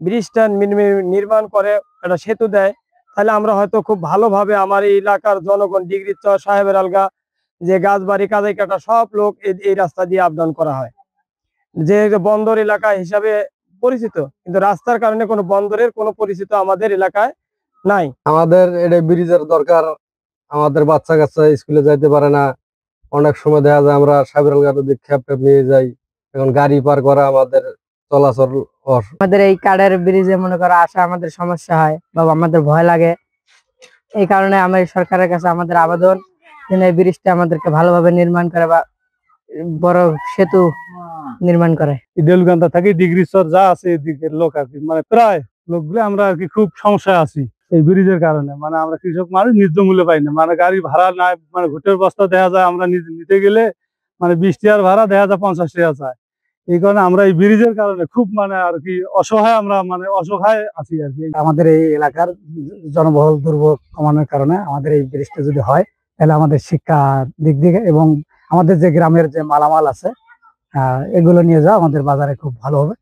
ব্রিজটা নির্মাণ করে একটা সেতু দেয়, তাহলে আমরা হয়তো খুব ভালোভাবে আমার এই এলাকার জনগণ ডিগ্রি চর, সাহেবের আলগা, যে গাছবাড়ি, কাদাই কাটা সব লোক এই রাস্তা দিয়ে আপ ডাউন করা হয়, যে বন্দর এলাকা হিসাবে পরিচিত, কিন্তু রাস্তার কারণে কোনো বন্দরের কোনো পরিচিত আমাদের এলাকায় নাই। আমাদের এটা ব্রিজের দরকার। আমাদের বাচ্চা কাচ্চা স্কুলে যাইতে পারে না, অনেক সময় দেখা যায় আমরা সাহেবের আলগা দিয়ে খ্যাপ নিয়ে যাই, এখন গাড়ি পার করা আমাদের চলাচল। আমাদের এই কাঠের ব্রিজে মনে করো আসা আমাদের সমস্যা হয় বা আমাদের ভয় লাগে। এই কারণে আমরা সরকারের কাছে আমাদের আবেদন, যেন এই ব্রিজটা আমাদেরকে ভালোভাবে নির্মাণ করে বা বড় সেতু নির্মাণ করে। দেউলগান্তা থেকে ডিগ্রি চর যা আছে এদিকের লোক আর কি, মানে প্রায় লোকগুলো আমরা আর কি খুব সমস্যায় আছি এই ব্রিজের কারণে। মানে আমরা কৃষক মানুষ ন্যায্য মূল্য পাই না, মানে গাড়ি ভাড়া নাই, মানে ঘুটের বস্তা দেখা যায় আমরা নিতে গেলে মানে 20 টাকার ভাড়া দেখা যায় 50 টাকা চায়। এই কারণে আমরা এই ব্রিজের কারণে খুব মানে আর কি অসহায়, আমরা মানে অসহায় আছি আর কি। আমাদের এই এলাকার জনবহুল দুর্ভোগ কমানোর কারণে আমাদের এই ব্রিজটা যদি হয়, তাহলে আমাদের শিক্ষা দিক থেকে এবং আমাদের যে গ্রামের যে মালামাল আছে এগুলো নিয়ে যাওয়া আমাদের বাজারে খুব ভালো হবে।